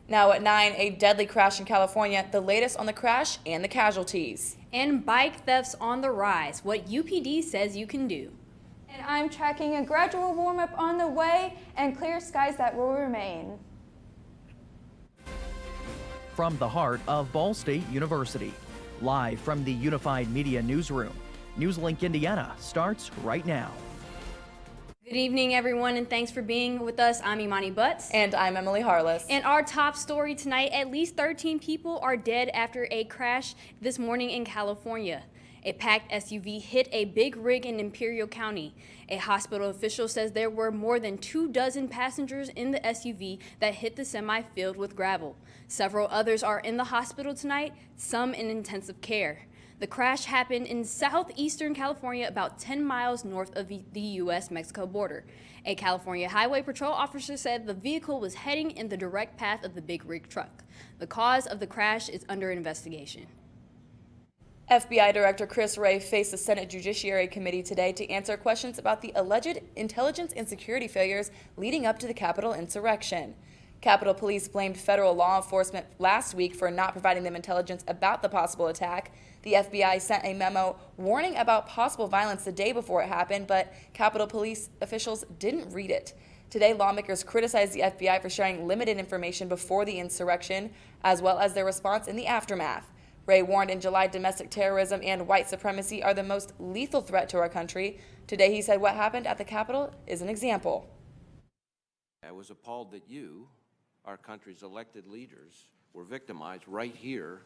Now at 9, a deadly crash in California, the latest on the crash and the casualties. And bike thefts on the rise, what UPD says you can do. And I'm tracking a gradual warm-up on the way and clear skies that will remain. From the heart of Ball State University, live from the Unified Media Newsroom, NewsLink Indiana starts right now. Good evening, everyone, and thanks for being with us. I'm Imani Butts. And I'm Emily Harless. And our top story tonight, at least 13 people are dead after a crash this morning in California. A packed SUV hit a big rig in Imperial County. A hospital official says there were more than 24 passengers in the SUV that hit the semi filled with gravel. Several others are in the hospital tonight, some in intensive care. The crash happened in southeastern California, about 10 miles north of the U.S.-Mexico border. A California Highway Patrol officer said the vehicle was heading in the direct path of the big rig truck. The cause of the crash is under investigation. FBI Director Chris Wray faced the Senate Judiciary Committee today to answer questions about the alleged intelligence and security failures leading up to the Capitol insurrection. Capitol Police blamed federal law enforcement last week for not providing them intelligence about the possible attack. The FBI sent a memo warning about possible violence the day before it happened, but Capitol Police officials didn't read it. Today, lawmakers criticized the FBI for sharing limited information before the insurrection, as well as their response in the aftermath. Wray warned in July domestic terrorism and white supremacy are the most lethal threat to our country. Today, he said what happened at the Capitol is an example. I was appalled that you, our country's elected leaders, were victimized right here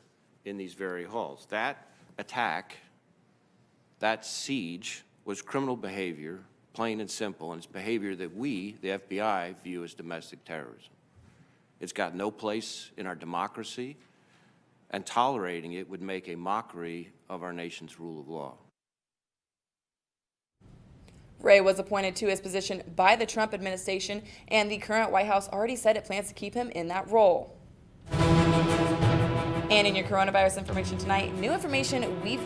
in these very halls. That attack, that siege, was criminal behavior, plain and simple, and it's behavior that we, the FBI, view as domestic terrorism. It's got no place in our democracy, and tolerating it would make a mockery of our nation's rule of law. Wray was appointed to his position by the Trump administration, and the current White House already said it plans to keep him in that role. And in your coronavirus information tonight, new information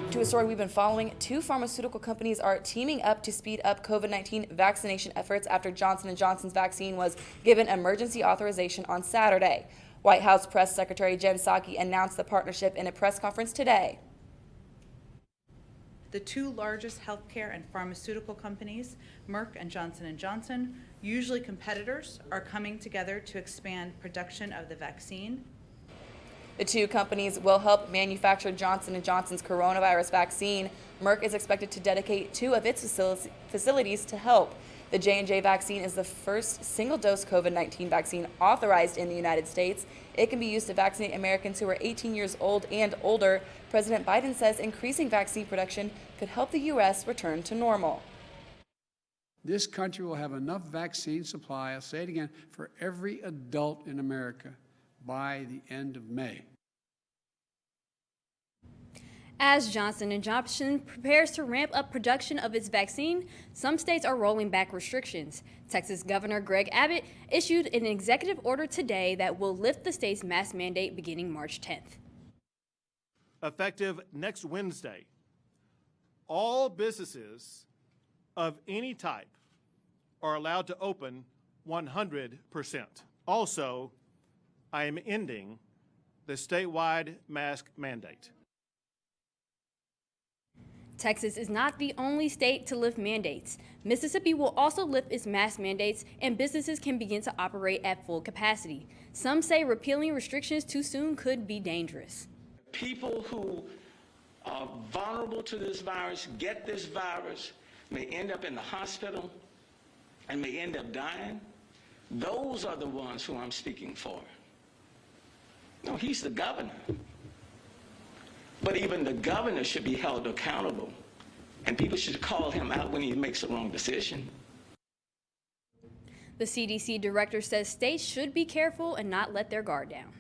to a story we've been following. 2 pharmaceutical companies are teaming up to speed up COVID-19 vaccination efforts after Johnson & Johnson's vaccine was given emergency authorization on Saturday. White House Press Secretary Jen Psaki announced the partnership in a press conference today. The 2 largest healthcare and pharmaceutical companies, Merck and Johnson & Johnson, usually competitors, are coming together to expand production of the vaccine. The 2 companies will help manufacture Johnson & Johnson's coronavirus vaccine. Merck is expected to dedicate 2 of its facilities to help. The J&J vaccine is the first single-dose COVID-19 vaccine authorized in the United States. It can be used to vaccinate Americans who are 18 years old and older. President Biden says increasing vaccine production could help the U.S. return to normal. This country will have enough vaccine supply, I'll say it again, for every adult in America by the end of May. As Johnson & Johnson prepares to ramp up production of its vaccine, some states are rolling back restrictions. Texas Governor Greg Abbott issued an executive order today that will lift the state's mask mandate beginning March 10th. Effective next Wednesday, all businesses of any type are allowed to open 100%. Also, I am ending the statewide mask mandate. Texas is not the only state to lift mandates. Mississippi will also lift its mask mandates, and businesses can begin to operate at full capacity. Some say repealing restrictions too soon could be dangerous. People who are vulnerable to this virus, get this virus, may end up in the hospital and may end up dying. Those are the ones who I'm speaking for. No, he's the governor. But even the governor should be held accountable, and people should call him out when he makes a wrong decision. The CDC director says states should be careful and not let their guard down.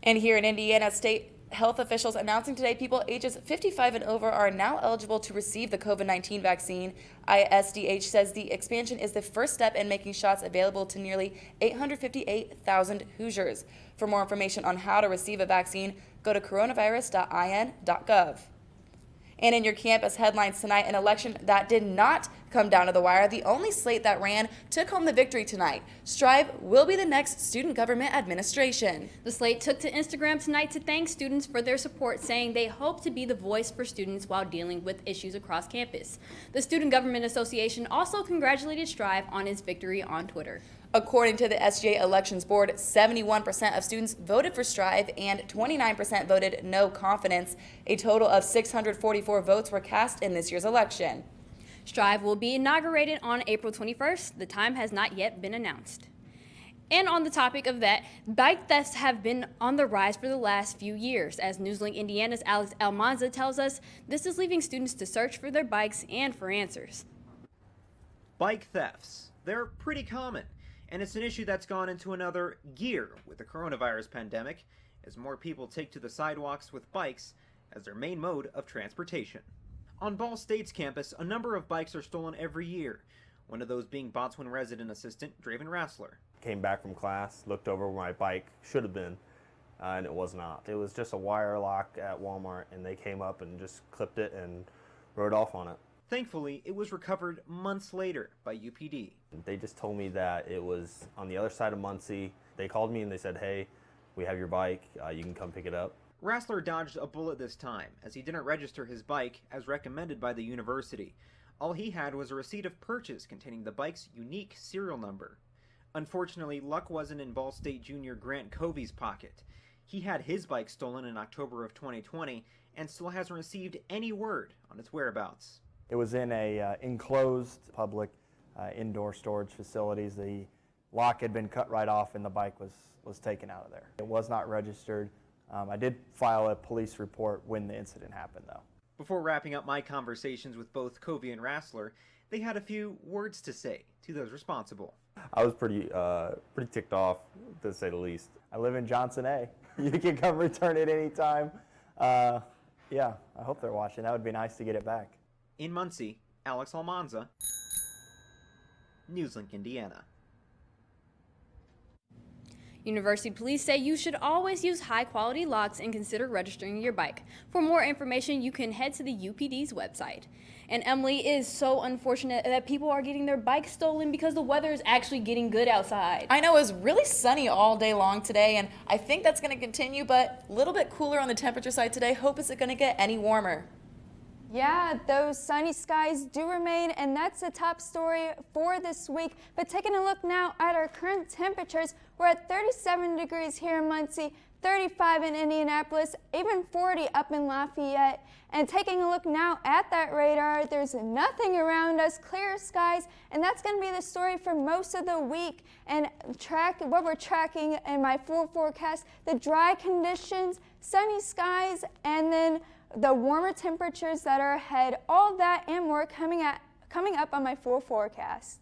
And here in Indiana, state health officials announcing today people ages 55 and over are now eligible to receive the COVID-19 vaccine. ISDH says the expansion is the first step in making shots available to nearly 858,000 Hoosiers. For more information on how to receive a vaccine, go to coronavirus.in.gov. And in your campus headlines tonight, an election that did not Come down to the wire, the only slate that ran took home the victory tonight. Strive will be the next student government administration. The slate took to Instagram tonight to thank students for their support, saying they hope to be the voice for students while dealing with issues across campus. The Student Government Association also congratulated Strive on his victory on Twitter. According to the SGA Elections Board, 71% of students voted for Strive and 29% voted no confidence. A total of 644 votes were cast in this year's election. Strive will be inaugurated on April 21st. The time has not yet been announced. And on the topic of that, bike thefts have been on the rise for the last few years. As NewsLink Indiana's Alex Almanza tells us, this is leaving students to search for their bikes and for answers. Bike thefts, they're pretty common, and it's an issue that's gone into another gear with the coronavirus pandemic as more people take to the sidewalks with bikes as their main mode of transportation. On Ball State's campus, a number of bikes are stolen every year, one of those being Botswana resident assistant Draven Rassler. Came back from class, looked over where my bike should have been, and it was not. It was just a wire lock at Walmart, and they came up and just clipped it and rode off on it. Thankfully, it was recovered months later by UPD. They just told me that it was on the other side of Muncie. They called me and they said, hey, we have your bike, you can come pick it up. Rassler dodged a bullet this time, as he didn't register his bike as recommended by the university. All he had was a receipt of purchase containing the bike's unique serial number. Unfortunately, luck wasn't in Ball State junior Grant Covey's pocket. He had his bike stolen in October of 2020 and still hasn't received any word on its whereabouts. It was in a enclosed public indoor storage facilities. The lock had been cut right off and the bike was taken out of there. It was not registered. I did file a police report when the incident happened, though. Before wrapping up my conversations with both Covey and Rassler, they had a few words to say to those responsible. I was pretty ticked off, to say the least. I live in Johnson A. You can come return it anytime. Yeah, I hope they're watching. That would be nice to get it back. In Muncie, Alex Almanza, NewsLink, Indiana. University police say you should always use high-quality locks and consider registering your bike. For more information, you can head to the UPD's website. And Emily, it is so unfortunate that people are getting their bikes stolen because the weather is actually getting good outside. I know it was really sunny all day long today, and I think that's going to continue, but a little bit cooler on the temperature side today. Hope it's going to get any warmer. Yeah, those sunny skies do remain, and that's the top story for this week. But taking a look now at our current temperatures, we're at 37 degrees here in Muncie, 35 in Indianapolis, even 40 up in Lafayette. And taking a look now at that radar, there's nothing around us, clear skies, and that's going to be the story for most of the week. And what we're tracking in my full forecast, the dry conditions, sunny skies, and then the warmer temperatures that are ahead, all that and more coming up on my full forecast.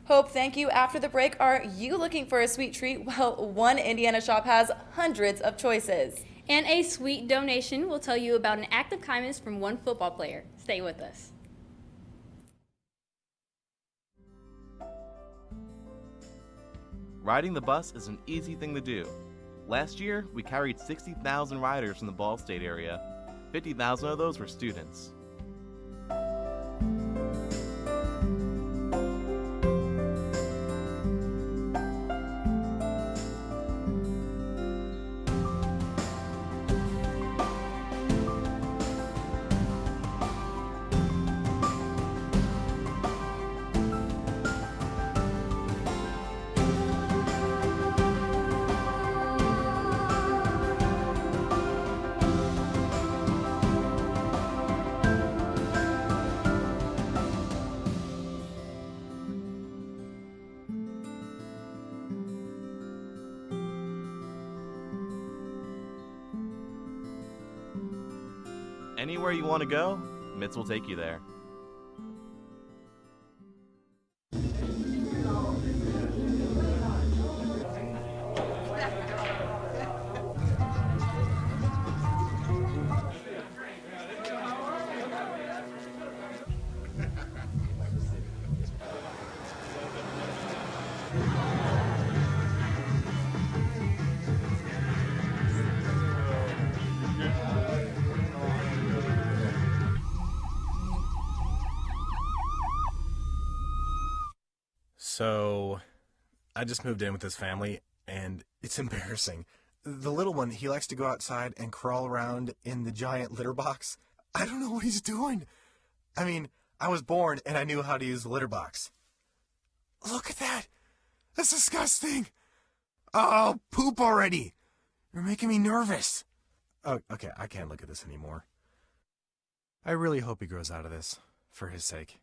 Hope, thank you. After the break, are you looking for a sweet treat? Well, one Indiana shop has hundreds of choices. And a sweet donation will tell you about an act of kindness from one football player. Stay with us. Riding the bus is an easy thing to do. Last year, we carried 60,000 riders in the Ball State area. 50,000 of those were students. Anywhere you want to go, Mitts will take you there. So I just moved in with this family, and it's embarrassing. The little one, he likes to go outside and crawl around in the giant litter box. I don't know what he's doing. I mean, I was born and I knew how to use the litter box. Look at that. That's disgusting. Oh, poop already. You're making me nervous. Oh, okay, I can't look at this anymore. I really hope he grows out of this, for his sake.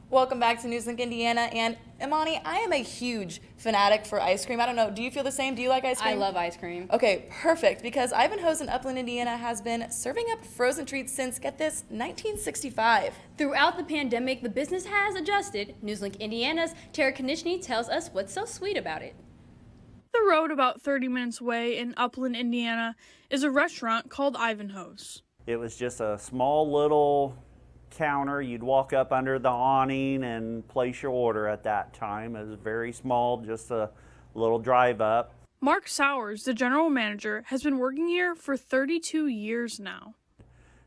Welcome back to NewsLink Indiana, and Imani, I am a huge fanatic for ice cream. I don't know, do you feel the same? Do you like ice cream? I love ice cream. Okay, perfect, because Ivanhoe's in Upland, Indiana has been serving up frozen treats since, get this, 1965. Throughout the pandemic, the business has adjusted. NewsLink Indiana's Tara Konishny tells us what's so sweet about it. The road about 30 minutes away in Upland, Indiana, is a restaurant called Ivanhoe's. It was just a small little counter. You'd walk up under the awning and place your order at that time. It was very small, just a little drive up. Mark Sowers, the general manager, has been working here for 32 years now.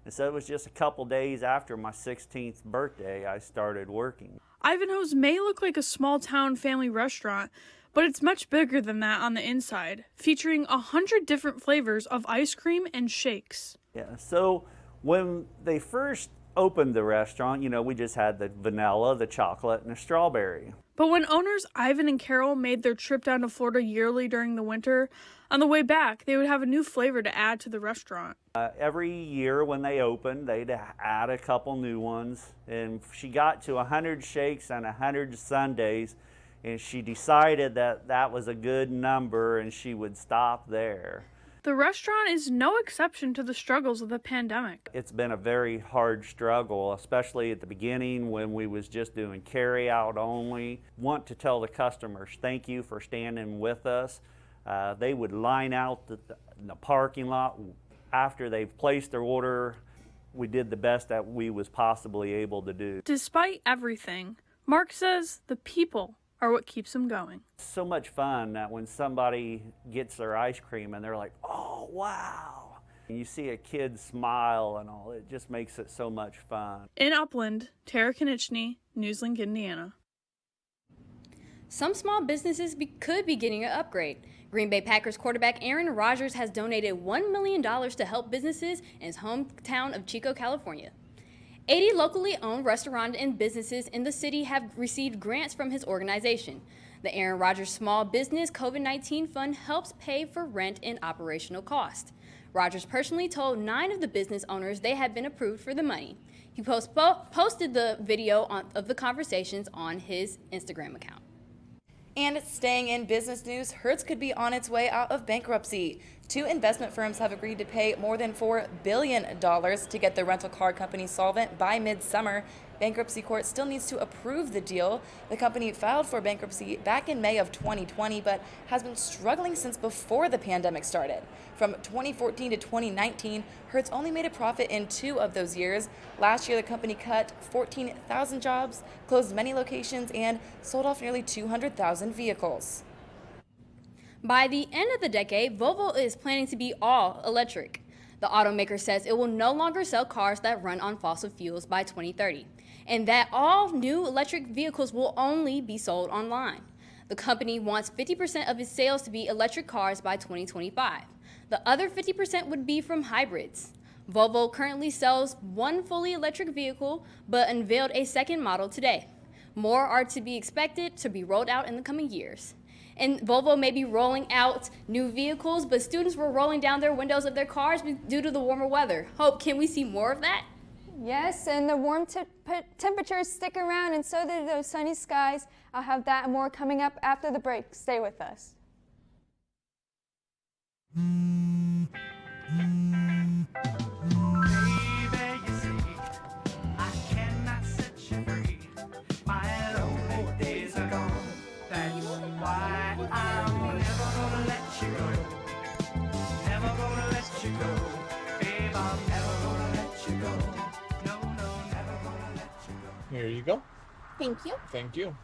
And so it was just a couple days after my 16th birthday I started working. Ivanhoe's may look like a small town family restaurant, but it's much bigger than that on the inside, featuring 100 different flavors of ice cream and shakes. Yeah, so when they first opened the restaurant, we just had the vanilla, the chocolate, and the strawberry. But when owners Ivan and Carol made their trip down to Florida yearly during the winter, on the way back, they would have a new flavor to add to the restaurant. Every year when they opened, they'd add a couple new ones. And she got to 100 shakes and 100 sundaes, and she decided that that was a good number and she would stop there. The restaurant is no exception to the struggles of the pandemic. It's been a very hard struggle, especially at the beginning when we was just doing carry out only. Want to tell the customers thank you for standing with us. They would line out in the parking lot after they've placed their order. We did the best that we was possibly able to do. Despite everything, Mark says the people are what keeps them going. So much fun that when somebody gets their ice cream and they're like, oh, wow. And you see a kid smile and all, it just makes it so much fun. In Upland, Tara Konishny, NewsLink, Indiana. Some small businesses could be getting an upgrade. Green Bay Packers quarterback Aaron Rodgers has donated $1 million to help businesses in his hometown of Chico, California. 80 locally owned restaurants and businesses in the city have received grants from his organization. The Aaron Rodgers Small Business COVID-19 Fund helps pay for rent and operational costs. Rodgers personally told 9 of the business owners they had been approved for the money. He posted the video of the conversations on his Instagram account. And staying in business news, Hertz could be on its way out of bankruptcy. 2 investment firms have agreed to pay more than $4 billion to get the rental car company solvent by midsummer. Bankruptcy court still needs to approve the deal. The company filed for bankruptcy back in May of 2020, but has been struggling since before the pandemic started. From 2014 to 2019, Hertz only made a profit in 2 of those years. Last year, the company cut 14,000 jobs, closed many locations, and sold off nearly 200,000 vehicles. By the end of the decade, Volvo is planning to be all electric. The automaker says it will no longer sell cars that run on fossil fuels by 2030, and that all new electric vehicles will only be sold online. The company wants 50% of its sales to be electric cars by 2025. The other 50% would be from hybrids. Volvo currently sells 1 fully electric vehicle, but unveiled a second model today. More are to be expected to be rolled out in the coming years. And Volvo may be rolling out new vehicles, but students were rolling down their windows of their cars due to the warmer weather. Hope, can we see more of that? Yes, and the warm temperatures stick around, and so do those sunny skies. I'll have that and more coming up after the break. Stay with us. Here you go. Thank you. Thank you.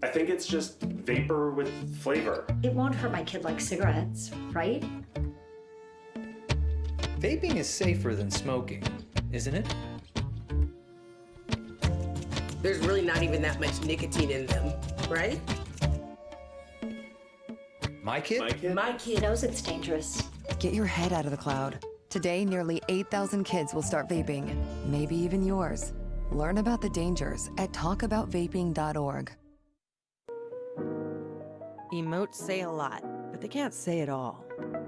I think it's just vapor with flavor. It won't hurt my kid like cigarettes, right? Vaping is safer than smoking, isn't it? There's really not even that much nicotine in them, right? My kid? My kid knows it's dangerous. Get your head out of the cloud. Today, nearly 8,000 kids will start vaping, maybe even yours. Learn about the dangers at talkaboutvaping.org. Emotes say a lot, but they can't say it all.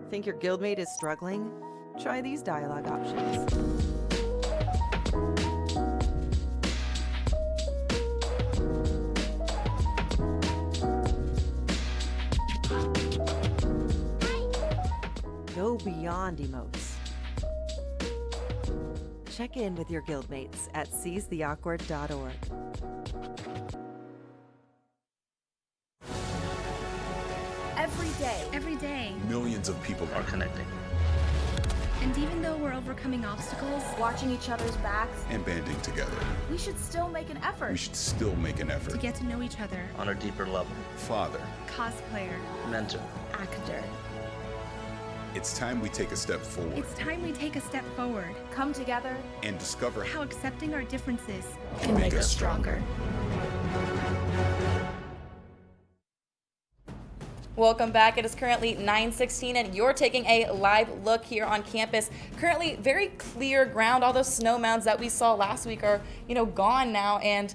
Think your guildmate is struggling? Try these dialogue options. Go beyond emotes. Check in with your guildmates at seizetheawkward.org. Every day, Millions of people are connecting and even though we're overcoming obstacles, watching each other's backs, and banding together. we should still make an effort We should still make an effort to get to know each other. on a deeper level. Father, Cosplayer, mentor. actor. It's time we take a step forward It's time we take a step forward. Come together, and discover how accepting our differences can make us stronger. Welcome back. It is currently 9:16 and you're taking a live look here on campus. Currently very clear ground. All those snow mounds that we saw last week are, gone now, and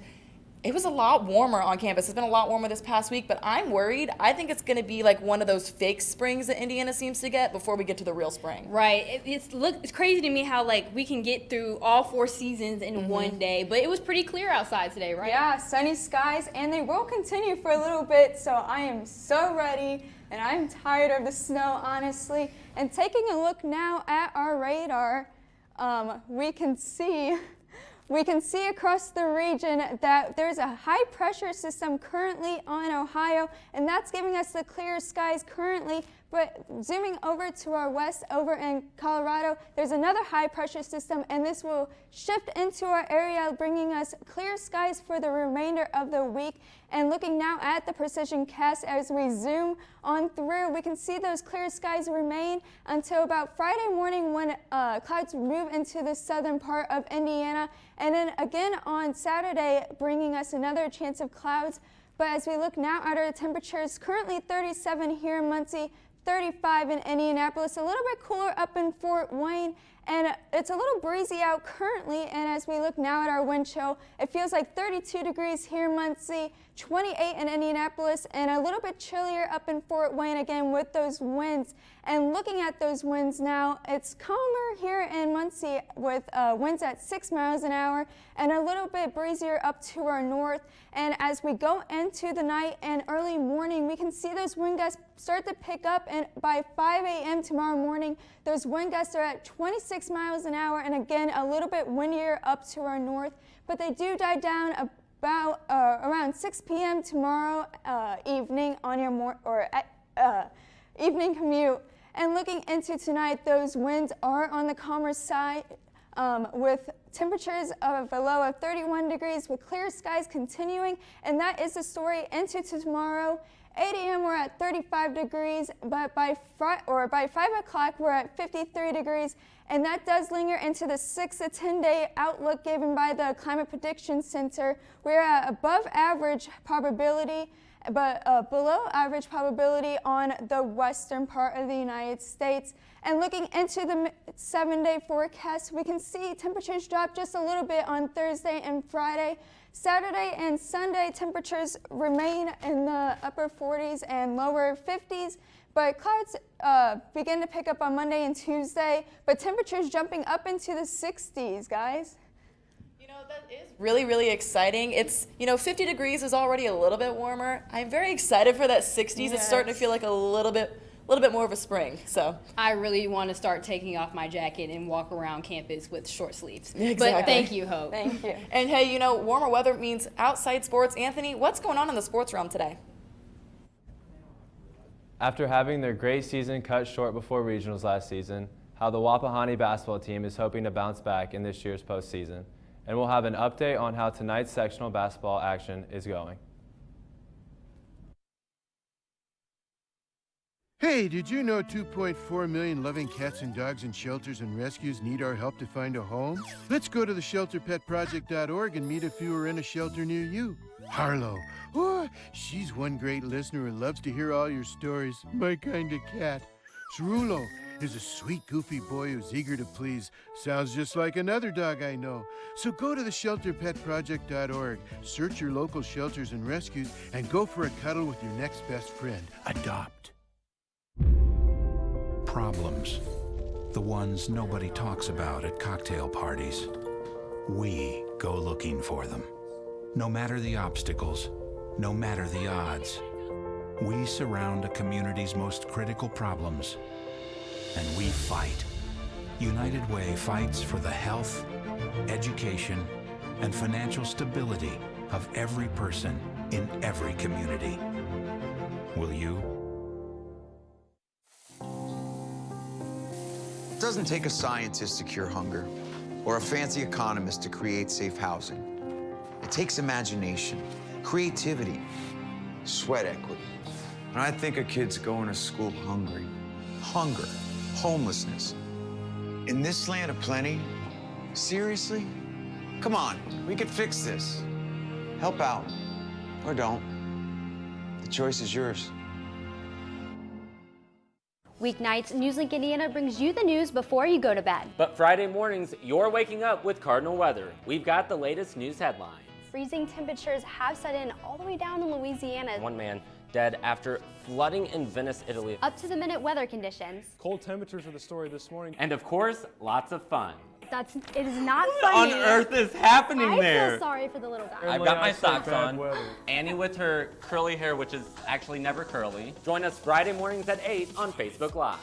it was a lot warmer on campus. It's been a lot warmer this past week, but I'm worried. I think it's going to be like one of those fake springs that Indiana seems to get before we get to the real spring. Right. It's crazy to me how we can get through all 4 seasons in one day, but it was pretty clear outside today, right? Yeah, sunny skies, and they will continue for a little bit, so I am so ready, and I'm tired of the snow, honestly. And taking a look now at our radar, we can see across the region that there's a high pressure system currently on Ohio, and that's giving us the clear skies currently. But zooming over to our west, over in Colorado, there's another high pressure system, and this will shift into our area, bringing us clear skies for the remainder of the week. And looking now at the precision cast as we zoom on through, we can see those clear skies remain until about Friday morning when clouds move into the southern part of Indiana. And then again on Saturday, bringing us another chance of clouds. But as we look now at our temperatures, currently 37 here in Muncie, 35 in Indianapolis, a little bit cooler up in Fort Wayne, and it's a little breezy out currently. And as we look now at our wind chill, it feels like 32 degrees here in Muncie, 28 in Indianapolis, and a little bit chillier up in Fort Wayne again with those winds. And looking at those winds now, it's calmer here in Muncie with winds at 6 miles an hour and a little bit breezier up to our north. And as we go into the night and early morning, we can see those wind gusts start to pick up, and by 5 a.m. tomorrow morning, those wind gusts are at 26 miles an hour, and again, a little bit windier up to our north, but they do die down about around 6 p.m. tomorrow evening on your evening commute. And looking into tonight, those winds are on the calmer side with temperatures of a low of 31 degrees with clear skies continuing, and that is the story into tomorrow. 8 a.m. we're at 35 degrees, but by 5 o'clock we're at 53 degrees, and that does linger into the 6 to 10 day outlook given by the Climate Prediction Center. We're at above average probability, but below average probability on the western part of the United States. And looking into the 7-day forecast, we can see temperatures drop just a little bit on Thursday and Friday. Saturday and Sunday, temperatures remain in the upper 40s and lower 50s, but clouds begin to pick up on Monday and Tuesday, but temperatures jumping up into the 60s, guys. That is really, really exciting. It's, 50 degrees is already a little bit warmer. I'm very excited for that 60s. Yes. It's starting to feel like a little bit more of a spring. So I really want to start taking off my jacket and walk around campus with short sleeves. Exactly. But thank you, Hope. Thank you. And hey, warmer weather means outside sports. Anthony, what's going on in the sports realm today? After having their great season cut short before regionals last season, how the Wapahani basketball team is hoping to bounce back in this year's postseason. And we'll have an update on how tonight's sectional basketball action is going. Hey, did you know 2.4 million loving cats and dogs in shelters and rescues need our help to find a home? Let's go to the shelterpetproject.org and meet if you are in a shelter near you. Harlow, oh, she's one great listener and loves to hear all your stories. My kind of cat. Cerulo is a sweet, goofy boy who's eager to please. Sounds just like another dog I know. So go to the shelterpetproject.org, search your local shelters and rescues, and go for a cuddle with your next best friend. Adopt. Problems. The ones nobody talks about at cocktail parties. We go looking for them. No matter the obstacles, no matter the odds, we surround a community's most critical problems, and we fight. United Way fights for the health, education, and financial stability of every person in every community. Will you? It doesn't take a scientist to cure hunger or a fancy economist to create safe housing. It takes imagination, creativity, sweat equity. And I think of kids going to school hungry. Hunger, homelessness. In this land of plenty, seriously? Come on, we could fix this. Help out, or don't. The choice is yours. Weeknights, NewsLink Indiana brings you the news before you go to bed. But Friday mornings, you're waking up with Cardinal weather. We've got the latest news headlines. Freezing temperatures have set in all the way down in Louisiana. One man dead after flooding in Venice, Italy. Up to the minute weather conditions. Cold temperatures are the story this morning. And of course, lots of fun. It is not funny. What on earth is happening there? I feel sorry for the little guy. I've got my socks on. Annie with her curly hair, which is actually never curly. Join us Friday mornings at 8 on Facebook Live.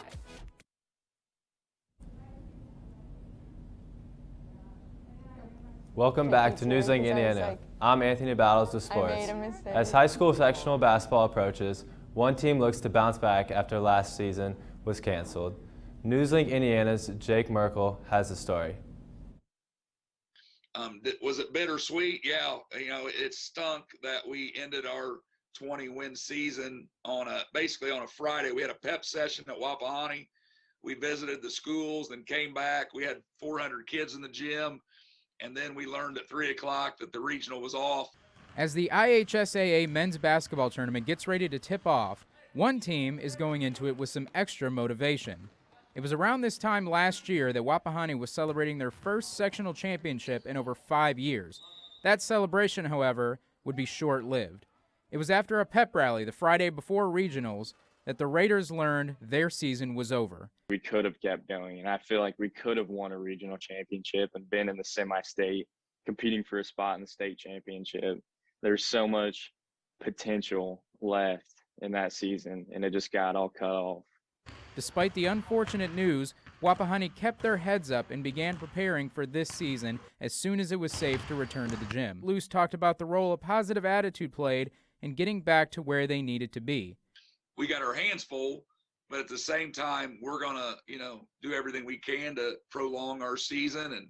Welcome back to NewsLink Indiana. I'm Anthony Battles with sports. I made a mistake. As high school sectional basketball approaches, one team looks to bounce back after last season was canceled. NewsLink Indiana's Jake Merkel has the story. Was it bittersweet? Yeah, it stunk that we ended our 20-win season basically on a Friday. We had a pep session at Wapahani. We visited the schools, then came back. We had 400 kids in the gym. And then we learned at 3 o'clock that the regional was off. As the IHSAA men's basketball tournament gets ready to tip off, one team is going into it with some extra motivation. It was around this time last year that Wapahani was celebrating their first sectional championship in over 5 years. That celebration, however, would be short-lived. It was after a pep rally the Friday before regionals that the Raiders learned their season was over. We could have kept going, and I feel like we could have won a regional championship and been in the semi-state, competing for a spot in the state championship. There's so much potential left in that season, and it just got all cut off. Despite the unfortunate news, Wapahani kept their heads up and began preparing for this season as soon as it was safe to return to the gym. Luce talked about the role a positive attitude played in getting back to where they needed to be. We got our hands full, but at the same time, we're going to, do everything we can to prolong our season and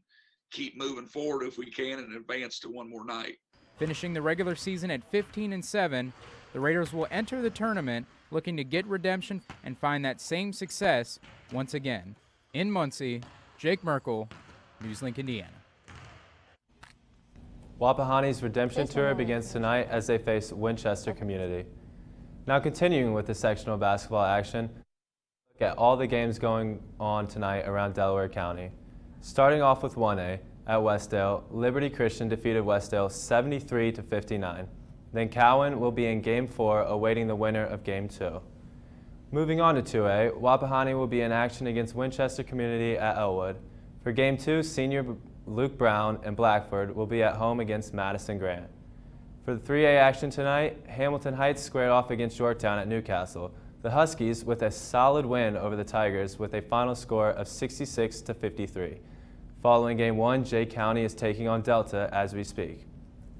keep moving forward if we can and advance to one more night. Finishing the regular season at 15-7, the Raiders will enter the tournament looking to get redemption and find that same success once again. In Muncie, Jake Merkel, NewsLink Indiana. Wapahani's redemption tour begins tonight as they face Winchester Community. Now continuing with the sectional basketball action, look at all the games going on tonight around Delaware County. Starting off with 1A at Westdale, Liberty Christian defeated Westdale 73-59. Then Cowan will be in Game 4 awaiting the winner of Game 2. Moving on to 2A, Wapahani will be in action against Winchester Community at Elwood. For Game 2, senior Luke Brown and Blackford will be at home against Madison Grant. For the 3A action tonight, Hamilton Heights squared off against Yorktown at Newcastle. The Huskies with a solid win over the Tigers with a final score of 66-53. Following Game 1, Jay County is taking on Delta as we speak.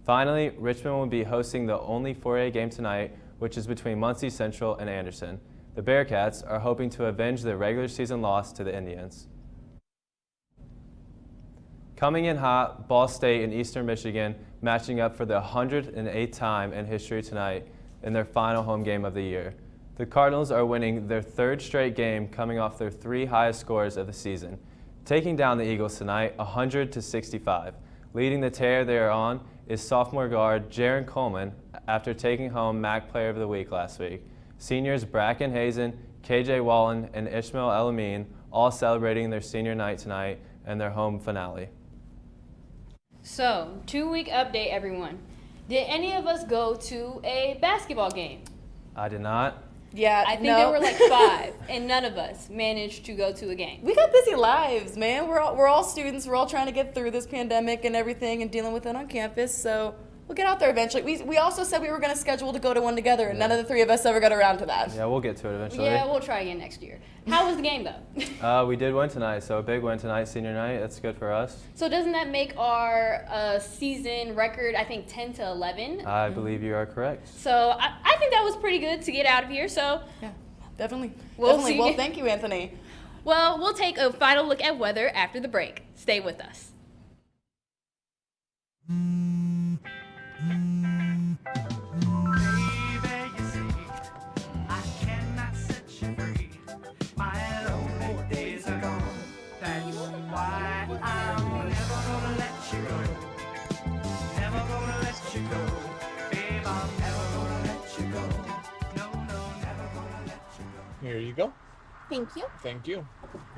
Finally, Richmond will be hosting the only 4A game tonight, which is between Muncie Central and Anderson. The Bearcats are hoping to avenge their regular season loss to the Indians. Coming in hot, Ball State and Eastern Michigan matching up for the 108th time in history tonight in their final home game of the year. The Cardinals are winning their third straight game, coming off their 3 highest scores of the season, taking down the Eagles tonight 100-65. Leading the tear they are on is sophomore guard Jaron Coleman after taking home MAC Player of the Week last week. Seniors Bracken Hazen, KJ Wallen, and Ishmael El-Amin all celebrating their senior night tonight and their home finale. So, 2-week update, everyone. Did any of us go to a basketball game? I did not. Yeah, I think there were like 5, and none of us managed to go to a game. We got busy lives, man. We're all students. We're all trying to get through this pandemic and everything and dealing with it on campus. So we'll get out there eventually. We also said we were going to schedule to go to one together, and none of the 3 of us ever got around to that. Yeah, we'll get to it eventually. Yeah, we'll try again next year. How was the game, though? We did win tonight, so a big win tonight, senior night. That's good for us. So doesn't that make our season record, I think, 10-11? I believe you are correct. So I think that was pretty good to get out of here. So yeah, definitely. We'll see. Well, thank you, Anthony. Well, we'll take a final look at weather after the break. Stay with us. Here you go. Thank you. Thank you. Thank you.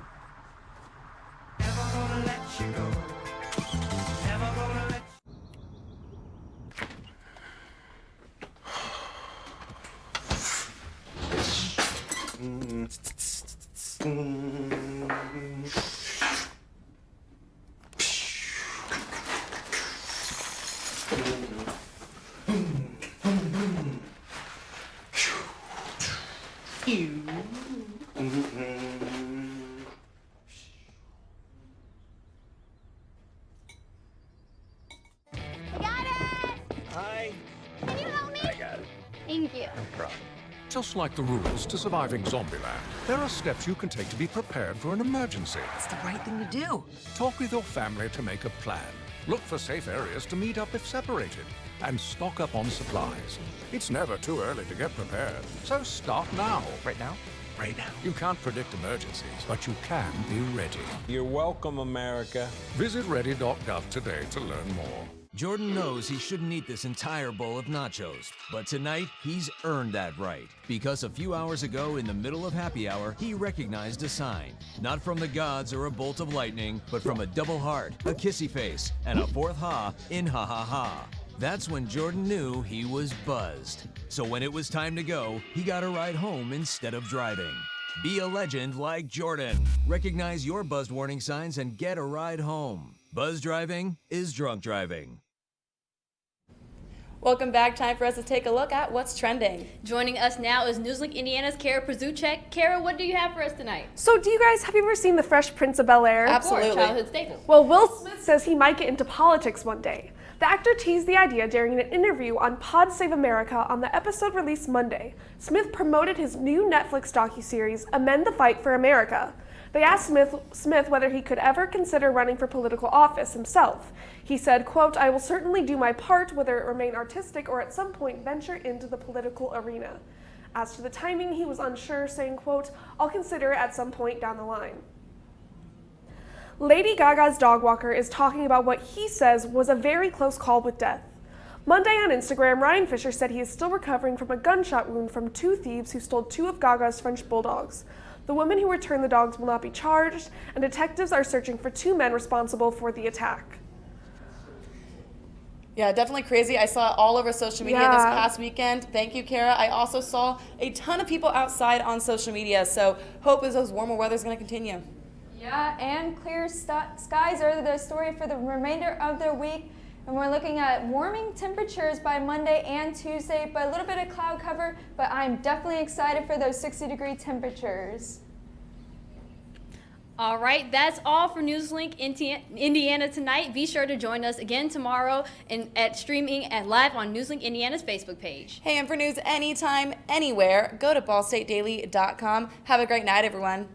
Just like the rules to surviving Zombieland, there are steps you can take to be prepared for an emergency. It's the right thing to do. Talk with your family to make a plan. Look for safe areas to meet up if separated. And stock up on supplies. It's never too early to get prepared, so start now. Right now? Right now. You can't predict emergencies, but you can be ready. You're welcome, America. Visit ready.gov today to learn more. Jordan knows he shouldn't eat this entire bowl of nachos, but tonight he's earned that right. Because a few hours ago, in the middle of happy hour, he recognized a sign. Not from the gods or a bolt of lightning, but from a double heart, a kissy face, and a 4th ha in ha ha ha. That's when Jordan knew he was buzzed. So when it was time to go, he got a ride home instead of driving. Be a legend like Jordan. Recognize your buzzed warning signs and get a ride home. Buzz driving is drunk driving. Welcome back. Time for us to take a look at what's trending. Joining us now is NewsLink Indiana's Kara Przuchek. Kara, what do you have for us tonight? So have you ever seen The Fresh Prince of Bel-Air? Absolutely. Of course, childhood staple. Well, Will Smith says he might get into politics one day. The actor teased the idea during an interview on Pod Save America on the episode released Monday. Smith promoted his new Netflix docuseries, Amend the Fight for America. They asked Smith whether he could ever consider running for political office himself. He said, quote, "I will certainly do my part, whether it remain artistic or at some point venture into the political arena." As to the timing, he was unsure, saying, quote, "I'll consider it at some point down the line." Lady Gaga's dog walker is talking about what he says was a very close call with death. Monday on Instagram, Ryan Fisher said he is still recovering from a gunshot wound from 2 thieves who stole 2 of Gaga's French bulldogs. The women who returned the dogs will not be charged, and detectives are searching for 2 men responsible for the attack. Yeah, definitely crazy. I saw it all over social media this past weekend. Thank you, Kara. I also saw a ton of people outside on social media, so hope as those warmer weather is going to continue. Yeah, and clear skies are the story for the remainder of the week. And we're looking at warming temperatures by Monday and Tuesday, but a little bit of cloud cover, but I'm definitely excited for those 60-degree temperatures. All right, that's all for NewsLink Indiana tonight. Be sure to join us again tomorrow at streaming and live on NewsLink Indiana's Facebook page. Hey, and for news anytime, anywhere, go to ballstatedaily.com. Have a great night, everyone.